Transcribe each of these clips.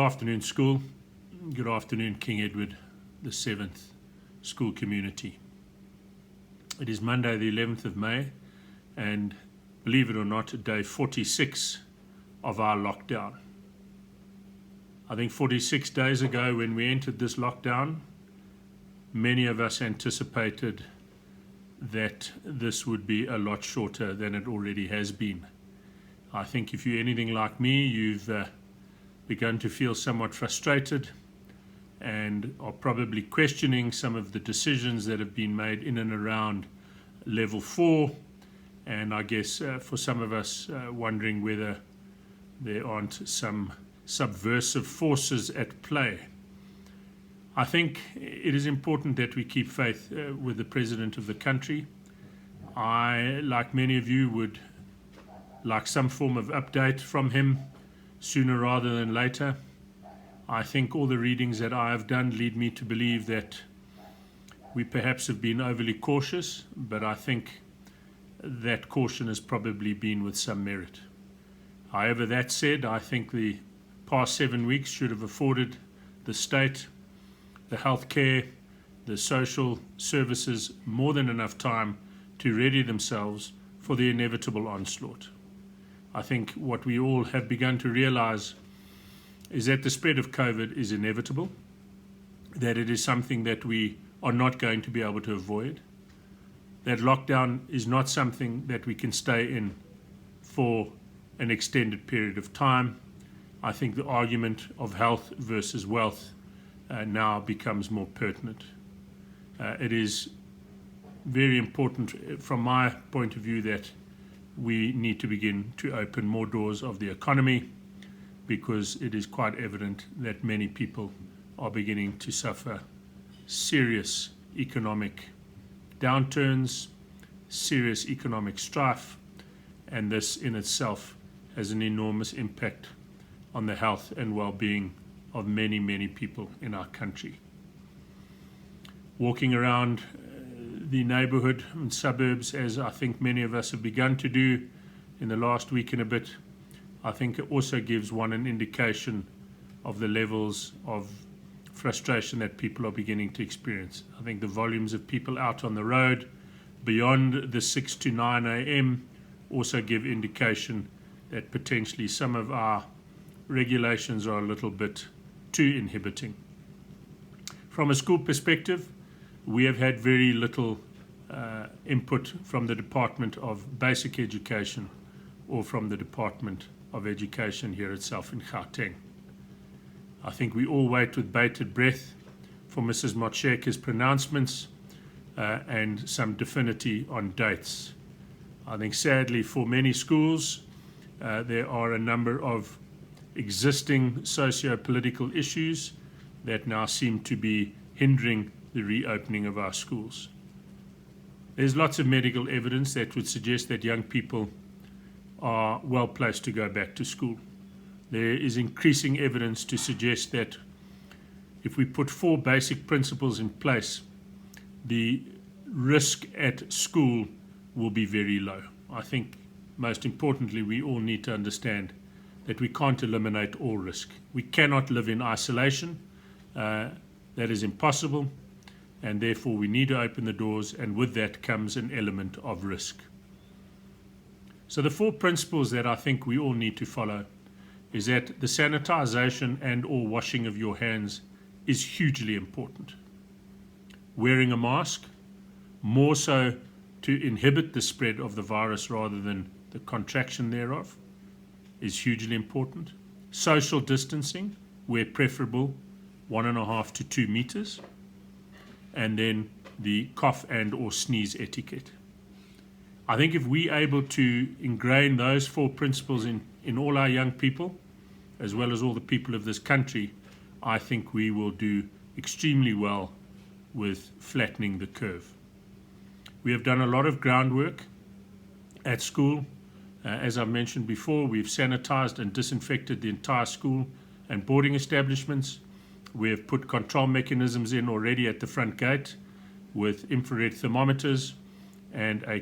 afternoon, school. Good afternoon, King Edward VII school community. It is Monday, the 11th of May, and believe it or not, day 46 of our lockdown. I think 46 days ago, when we entered this lockdown, many of us anticipated that this would be a lot shorter than it already has been. I think if you're anything like me, you've begun to feel somewhat frustrated and are probably questioning some of the decisions that have been made in and around level 4, and I guess for some of us wondering whether there aren't some subversive forces at play. I think it is important that we keep faith with the President of the country. I, like many of you, would like some form of update from him sooner rather than later. I think all the readings that I have done lead me to believe that we perhaps have been overly cautious, but I think that caution has probably been with some merit. However, that said, I think the past 7 weeks should have afforded the state, the healthcare, the social services more than enough time to ready themselves for the inevitable onslaught. I think what we all have begun to realize is that the spread of COVID is inevitable, that it is something that we are not going to be able to avoid, that lockdown is not something that we can stay in for an extended period of time. I think the argument of health versus wealth now becomes more pertinent. It is very important from my point of view that we need to begin to open more doors of the economy, because it is quite evident that many people are beginning to suffer serious economic downturns, serious economic strife, and this in itself has an enormous impact on the health and well-being of many, many people in our country. Walking around the neighborhood and suburbs, as I think many of us have begun to do in the last week and a bit, I think it also gives one an indication of the levels of frustration that people are beginning to experience. I think the volumes of people out on the road beyond the 6 to 9 a.m. also give indication that potentially some of our regulations are a little bit too inhibiting. From a school perspective, we have had very little input from the Department of Basic Education or from the Department of Education here itself in Gauteng. I think we all wait with bated breath for Mrs. Motsheka's pronouncements and some definity on dates. I think sadly for many schools, there are a number of existing socio-political issues that now seem to be hindering the reopening of our schools. There's lots of medical evidence that would suggest that young people are well placed to go back to school. There is increasing evidence to suggest that if we put 4 basic principles in place, the risk at school will be very low. I think most importantly, we all need to understand that we can't eliminate all risk. We cannot live in isolation. That is impossible, and therefore we need to open the doors, and with that comes an element of risk. So the 4 principles that I think we all need to follow is that the sanitization and or washing of your hands is hugely important. Wearing a mask, more so to inhibit the spread of the virus rather than the contraction thereof, is hugely important. Social distancing, where preferable, 1.5 to 2 meters, and then the cough and or sneeze etiquette. I think if we're able to ingrain those 4 principles in all our young people, as well as all the people of this country, I think we will do extremely well with flattening the curve. We have done a lot of groundwork at school. As I mentioned before, we've sanitized and disinfected the entire school and boarding establishments. We have put control mechanisms in already at the front gate with infrared thermometers and a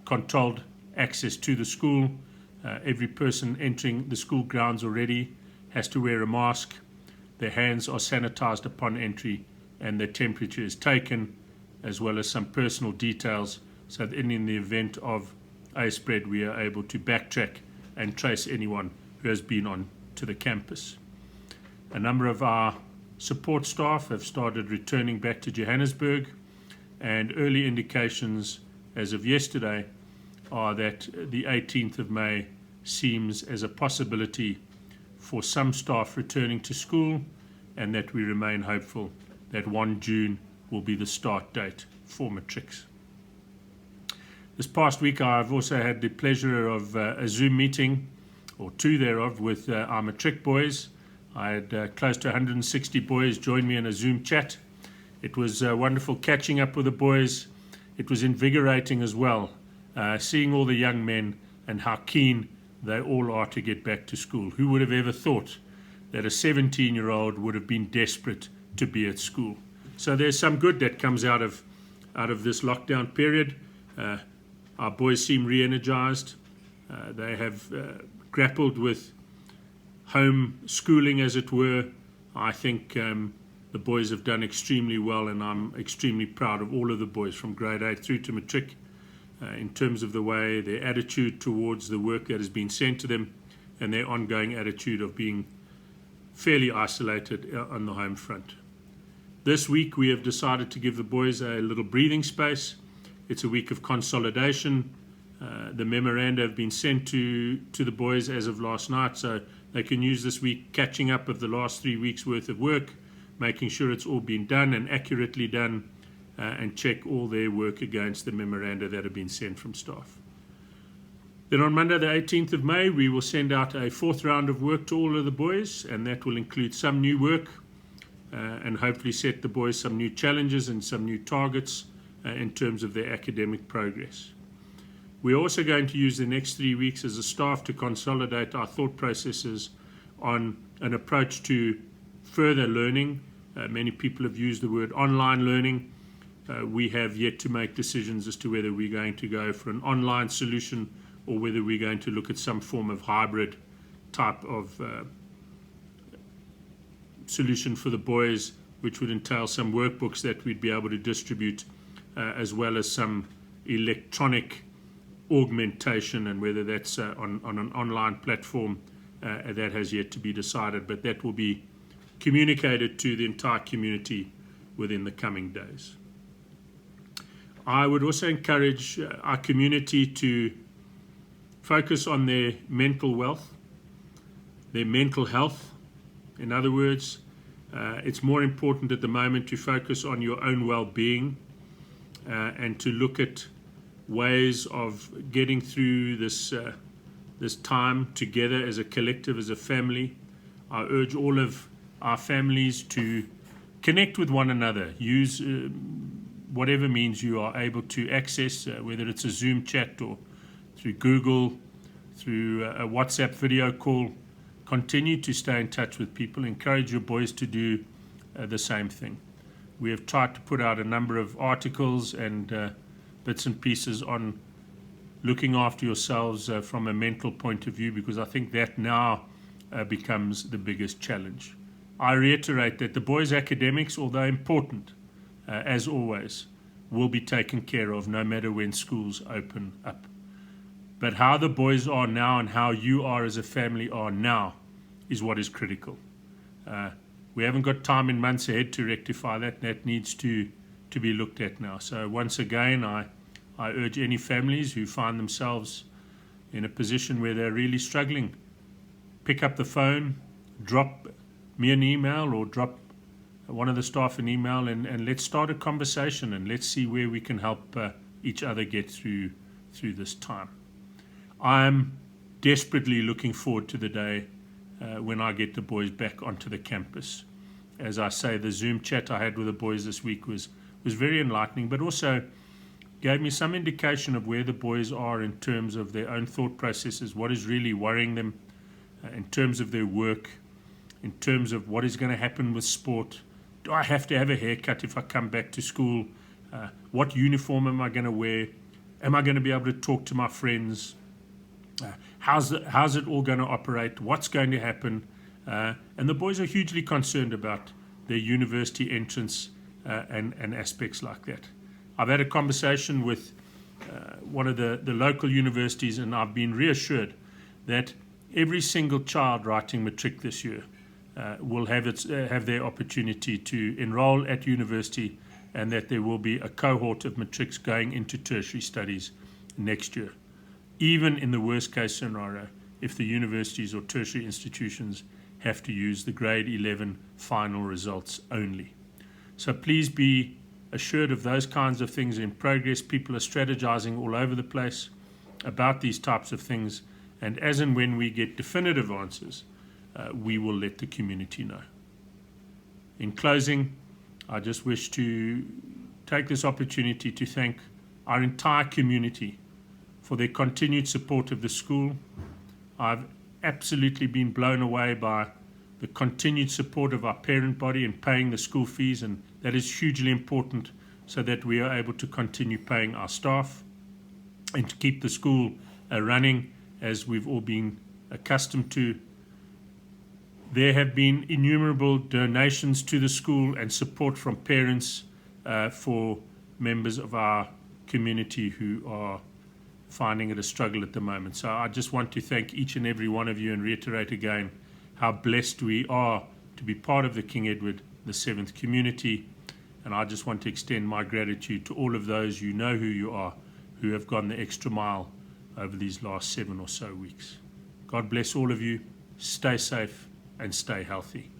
controlled access to the school. Every person entering the school grounds already has to wear a mask, their hands are sanitized upon entry, and their temperature is taken, as well as some personal details, so that in the event of a spread, we are able to backtrack and trace anyone who has been on to the campus. A number of our support staff have started returning back to Johannesburg, and early indications as of yesterday are that the 18th of May seems as a possibility for some staff returning to school, and that we remain hopeful that 1 June will be the start date for Mitriks. This past week I've also had the pleasure of a Zoom meeting, or two thereof, with our Mitrik boys. I had close to 160 boys join me in a Zoom chat. It was wonderful catching up with the boys. It was invigorating as well, seeing all the young men and how keen they all are to get back to school. Who would have ever thought that a 17-year-old would have been desperate to be at school? So there's some good that comes out of this lockdown period. Our boys seem re-energized. They have grappled with home schooling, as it were. I think the boys have done extremely well, and I'm extremely proud of all of the boys from grade 8 through to Mitrik in terms of the way their attitude towards the work that has been sent to them, and their ongoing attitude of being fairly isolated on the home front. This week we have decided to give the boys a little breathing space. It's a week of consolidation. The memoranda have been sent to the boys as of last night, so they can use this week catching up of the last 3 weeks worth of work, making sure it's all been done and accurately done, and check all their work against the memoranda that have been sent from staff. Then on Monday the 18th of May we will send out a 4th round of work to all of the boys, and that will include some new work and hopefully set the boys some new challenges and some new targets in terms of their academic progress. We're also going to use the next 3 weeks as a staff to consolidate our thought processes on an approach to further learning. Many people have used the word online learning. We have yet to make decisions as to whether we're going to go for an online solution or whether we're going to look at some form of hybrid type of solution for the boys, which would entail some workbooks that we'd be able to distribute, as well as some electronic augmentation, and whether that's on an online platform, that has yet to be decided, but that will be communicated to the entire community within the coming days. I would also encourage our community to focus on their mental wealth, their mental health. In other words, it's more important at the moment to focus on your own well-being and to look at ways of getting through this time together as a collective, as a family. I urge all of our families to connect with one another, use whatever means you are able to access, whether it's a Zoom chat or through Google, through a WhatsApp video call. Continue to stay in touch with people. Encourage your boys to do the same thing. We have tried to put out a number of articles and bits and pieces on looking after yourselves from a mental point of view, because I think that now becomes the biggest challenge. I reiterate that the boys' academics, although important, as always, will be taken care of no matter when schools open up. But how the boys are now and how you are as a family are now is what is critical. We haven't got time in months ahead to rectify that. That needs to be looked at now. So once again, I urge any families who find themselves in a position where they're really struggling, pick up the phone, drop me an email or drop one of the staff an email, and let's start a conversation and let's see where we can help each other get through this time. I'm desperately looking forward to the day when I get the boys back onto the campus. As I say, the Zoom chat I had with the boys this week was very enlightening, but also gave me some indication of where the boys are in terms of their own thought processes, what is really worrying them in terms of their work, in terms of what is going to happen with sport. Do I have to have a haircut if I come back to school? What uniform am I going to wear? Am I going to be able to talk to my friends? How's it all going to operate? What's going to happen? And the boys are hugely concerned about their university entrance and aspects like that. I've had a conversation with one of the local universities, and I've been reassured that every single child writing Mitrik this year will have their opportunity to enroll at university, and that there will be a cohort of Matrics going into tertiary studies next year. Even in the worst case scenario, if the universities or tertiary institutions have to use the grade 11 final results only. So please be assured of those kinds of things in progress. People are strategizing all over the place about these types of things, and as and when we get definitive answers, we will let the community know. In closing, I just wish to take this opportunity to thank our entire community for their continued support of the school. I've absolutely been blown away by the continued support of our parent body in paying the school fees, and that is hugely important so that we are able to continue paying our staff and to keep the school running as we've all been accustomed to. There have been innumerable donations to the school and support from parents for members of our community who are finding it a struggle at the moment. So I just want to thank each and every one of you and reiterate again how blessed we are to be part of the King Edward VII community. And I just want to extend my gratitude to all of those, you know who you are, who have gone the extra mile over these last 7 or so weeks. God bless all of you. Stay safe and stay healthy.